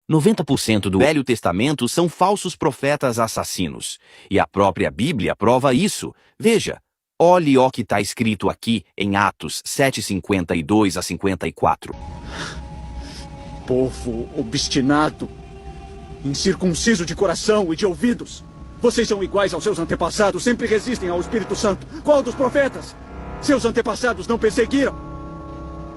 90% do Velho Testamento são falsos profetas assassinos. E a própria Bíblia prova isso. Veja, olhe o que está escrito aqui em Atos 7:52 a 54. Povo obstinado, incircunciso de coração e de ouvidos. Vocês são iguais aos seus antepassados, sempre resistem ao Espírito Santo. Qual dos profetas? Seus antepassados não perseguiram?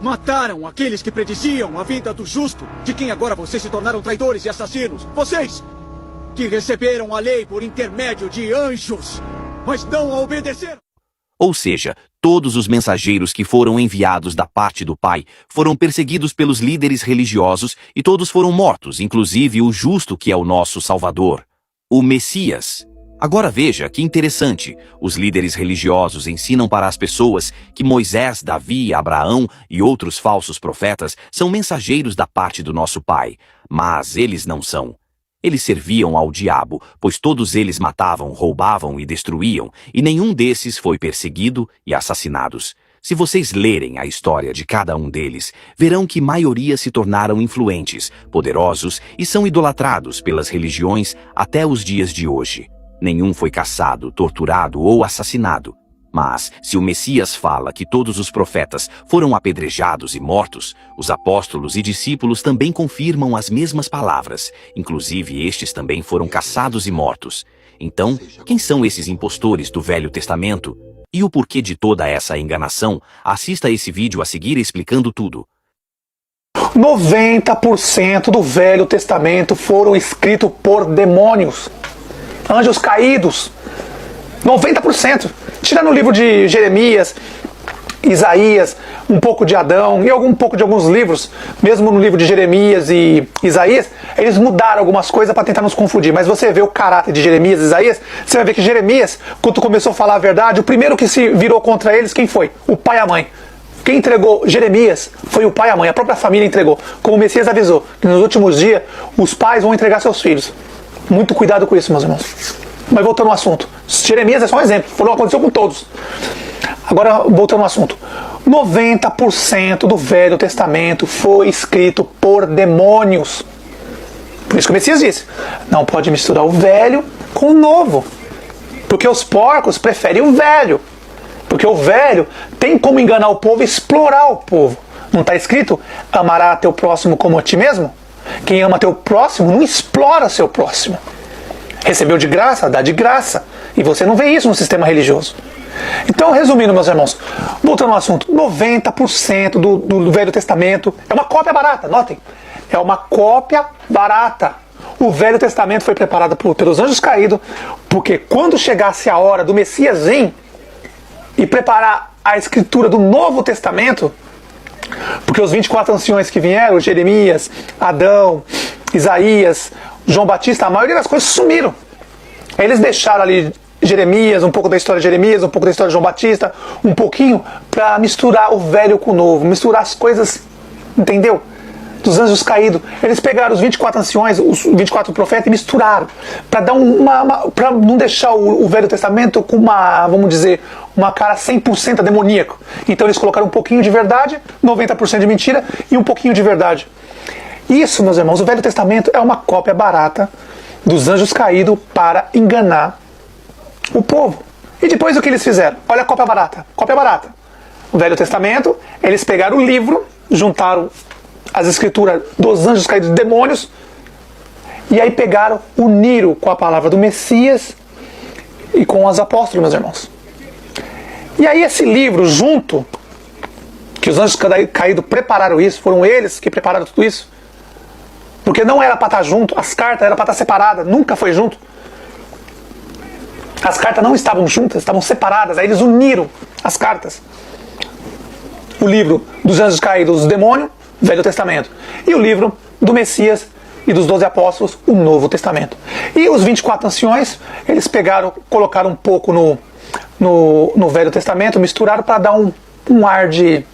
Mataram aqueles que prediziam a vida do justo, de quem agora vocês se tornaram traidores e assassinos. Vocês, que receberam a lei por intermédio de anjos, mas não a obedeceram. Ou seja, todos os mensageiros que foram enviados da parte do Pai foram perseguidos pelos líderes religiosos e todos foram mortos, inclusive o justo que é o nosso Salvador, o Messias. Agora veja que interessante, os líderes religiosos ensinam para as pessoas que Moisés, Davi, Abraão e outros falsos profetas são mensageiros da parte do nosso Pai, mas eles não são. Eles serviam ao diabo, pois todos eles matavam, roubavam e destruíam, e nenhum desses foi perseguido e assassinados. Se vocês lerem a história de cada um deles, verão que maioria se tornaram influentes, poderosos e são idolatrados pelas religiões até os dias de hoje. Nenhum foi caçado, torturado ou assassinado. Mas, se o Messias fala que todos os profetas foram apedrejados e mortos, os apóstolos e discípulos também confirmam as mesmas palavras. Inclusive, estes também foram caçados e mortos. Então, quem são esses impostores do Velho Testamento? E o porquê de toda essa enganação? Assista esse vídeo a seguir explicando tudo. 90% do Velho Testamento foram escritos por demônios. Anjos caídos, 90%. Tirando o livro de Jeremias, Isaías, um pouco de Adão e um pouco de alguns livros, mesmo no livro de Jeremias e Isaías, eles mudaram algumas coisas para tentar nos confundir. Mas você vê o caráter de Jeremias e Isaías, você vai ver que Jeremias, quando começou a falar a verdade, o primeiro que se virou contra eles, quem foi? O pai e a mãe. Quem entregou Jeremias foi o pai e a mãe, a própria família entregou. Como o Messias avisou, que nos últimos dias os pais vão entregar seus filhos. Muito cuidado com isso, meus irmãos. Mas voltando ao assunto, Jeremias é só um exemplo, não aconteceu com todos. Agora, voltando ao assunto, 90% do Velho Testamento foi escrito por demônios. Por isso que o Messias disse, não pode misturar o velho com o novo. Porque os porcos preferem o velho. Porque o velho tem como enganar o povo e explorar o povo. Não está escrito, amará teu próximo como a ti mesmo? Quem ama teu próximo não explora seu próximo. Recebeu de graça, dá de graça. E você não vê isso no sistema religioso. Então, resumindo, meus irmãos, voltando ao assunto, 90% do Velho Testamento é uma cópia barata, notem. É uma cópia barata. O Velho Testamento foi preparado pelos anjos caídos, porque quando chegasse a hora do Messias vir e preparar a escritura do Novo Testamento, porque os 24 anciões que vieram, Jeremias, Adão, Isaías, João Batista, a maioria das coisas sumiram. Eles deixaram ali Jeremias, um pouco da história de Jeremias, um pouco da história de João Batista, um pouquinho para misturar o velho com o novo, misturar as coisas, entendeu? Dos anjos caídos. Eles pegaram os 24 anciões, os 24 profetas e misturaram, para dar para não deixar o Velho Testamento com uma, vamos dizer, uma cara 100% demoníaco. Então eles colocaram um pouquinho de verdade, 90% de mentira e um pouquinho de verdade. Isso, meus irmãos, o Velho Testamento é uma cópia barata dos anjos caídos para enganar o povo. E depois o que eles fizeram? Olha a cópia barata. Cópia barata. O Velho Testamento, eles pegaram o livro, juntaram as escrituras dos anjos caídos, dos demônios, e aí pegaram, uniram com a palavra do Messias e com os apóstolos, meus irmãos. E aí esse livro, junto, que os anjos caídos prepararam isso, foram eles que prepararam tudo isso, porque não era para estar junto, as cartas eram para estar separadas, nunca foi junto. As cartas não estavam juntas, estavam separadas, aí eles uniram as cartas. O livro dos anjos caídos, dos demônios, Velho Testamento, e o livro do Messias e dos 12 apóstolos, o Novo Testamento. E os 24 anciões, eles pegaram, colocaram um pouco no Velho Testamento, misturaram para dar um ar de,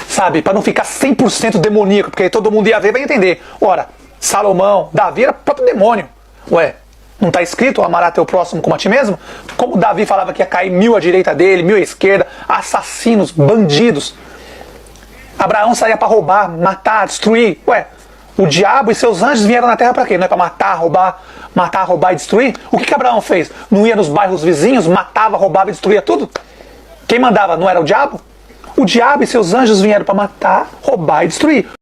sabe, para não ficar 100% demoníaco, porque aí todo mundo ia ver e vai entender. Ora, Salomão, Davi era próprio demônio. Ué, não está escrito amará teu próximo como a ti mesmo? Como Davi falava que ia cair 1000 à direita dele, 1000 à esquerda, assassinos, bandidos. Abraão saía para roubar, matar, destruir. Ué, O diabo e seus anjos vieram na terra para quê? Não é para matar, roubar e destruir? O que Abraão fez? Não ia nos bairros vizinhos, matava, roubava e destruía tudo? Quem mandava não era o diabo? O diabo e seus anjos vieram para matar, roubar e destruir.